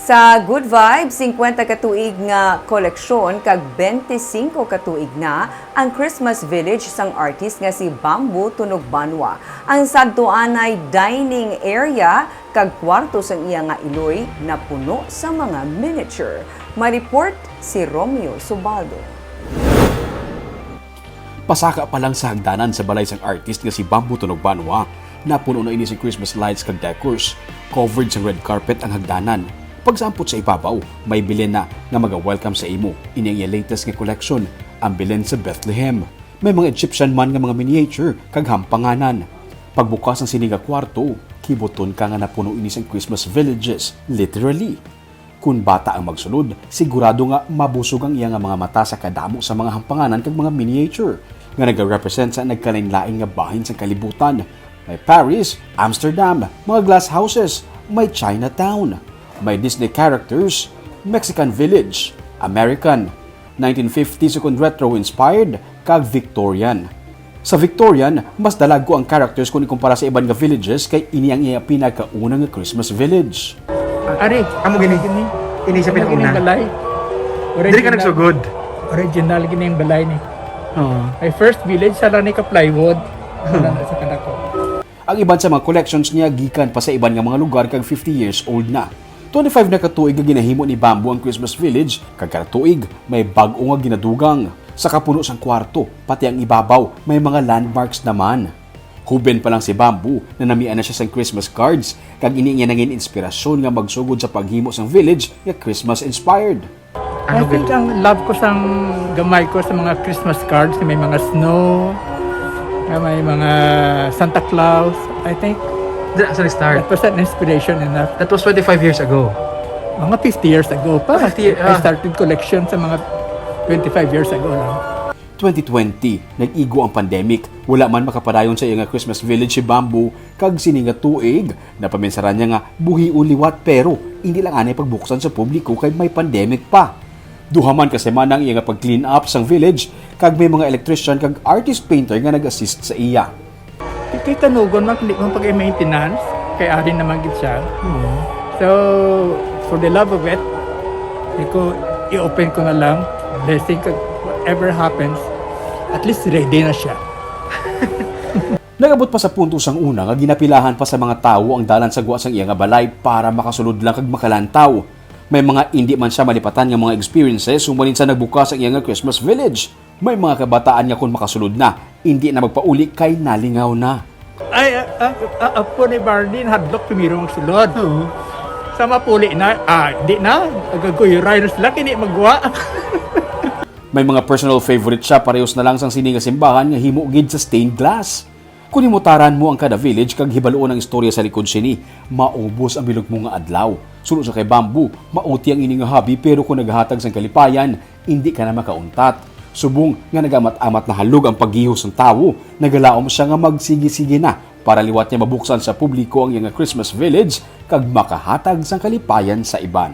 Sa Good Vibes, 50 katuig nga koleksyon kag 25 katuig na ang Christmas Village sang artist nga si Bamboo Tunog Banwa. Ang sadtuan ay dining area kag kwarto sang iya nga iloy na puno sa mga miniature. Ma-report si Romeo Subaldo. Pasaka pa lang sa hagdanan sa balay sang artist nga si Bamboo Tunog Banwa, napuno na ini si Christmas lights kag decors. Covered sa red carpet ang hagdanan. Pagsampot sa ibabaw, may bilin na nga maga-welcome sa imo. Ini ang latest nga collection, ang bilin sa Bethlehem. May mga Egyptian man nga mga miniature kag hampanganan. Pagbukas ng siniga kwarto, kibuton ka nga napuno ini sang Christmas villages, literally. Kung bata ang magsulod, sigurado nga mabusog ang iya nga mga mata sa kadamo sa mga hampanganan kag mga miniature nga nag-represent sa nagkalain-lain nga bahin sa kalibutan. May Paris, Amsterdam, mga glass houses, may Chinatown. May Disney characters, Mexican Village, American, 1950s kung retro-inspired, kag Victorian. Sa Victorian, mas dalago ang characters kung ikumpara sa ibang nga villages kay ini ang iya pinakaunang nga Christmas village. Ari, amo gini. Ini sa pinakauna. Balay. Diri ka nagsugod. Original gini yung balay ni. Oo. My first village sa lang ni ka plywood. Sa kanako. Ang iban sa mga collections niya gikan pa sa iban nga mga lugar kag 50 years old na. 25 na katuig nga ginahimo ni Bamboo ang Christmas Village, kag kada tuig may bag-o nga ginadugang. Sa kapuno sang kwarto, pati ang ibabaw, may mga landmarks naman. Huben pa lang si Bamboo na namian na siya sang Christmas cards, kag ini niya nangin inspirasyon nga magsugod sa paghimo sang village nga Christmas inspired. I think ang love ko sang gamay ko sa mga Christmas cards, may mga snow, may mga Santa Claus. I think Sa start. that was an inspiration enough. That was 25 years ago. Mga 50 years ago pa. 50 I started collection sa mga 25 years ago lang. 2020, nag-igo ang pandemic. Wala man makapadayon sa iya nga Christmas village si Bamboo, kag sini nga tuig, napaminsaran niya nga buhi uliwat pero hindi lang anay pagbuksan sa publiko kay may pandemic pa. Duhaman ka semana ang iya nga pag-clean up sang village, kag may mga electrician kag artist painter nga nag-assist sa iya. Kay kanugon man, hindi mo pag-maintenance, kay arin naman gid siya. So, for the love of it, i-open ko na lang, blessing, whatever happens, at least ready na siya. Nagabot pa sa punto sang una nga ginapilahan pa sa mga tawo ang dalan sa guwa sang iya nga balay para makasulod lang kag makalantaw. May mga hindi man siya malipatan nga mga experiences sumalin sa nagbukas ang iya nga Christmas village. May mga kabataan nga kung makasulod na, hindi na magpauli kay nalingaw na. Ay, apo ni Barney, hadlok tumirong sulod. Sa mapuli na, di na, agaguyuray na sila, kini magwa. May mga personal favorite siya, parehos na lang sang sini nga simbahan nga himo gid sa stained glass. Kung imutaran mo ang kada village kag hibaluon ang istorya sa likod sini, maubos ang bilog mo nga adlaw. Sulod sa kay Bamboo, mauti ang ini nga hobby pero kung naghatag sang kalipayan, hindi ka na makauntat. Subong nga nagamat-amat na halog ang paghihos ng tawo, nagalaom siya nga magsigi-sige na para liwat niya mabuksan sa publiko ang iyang Christmas village kag makahatag sang kalipayan sa iban.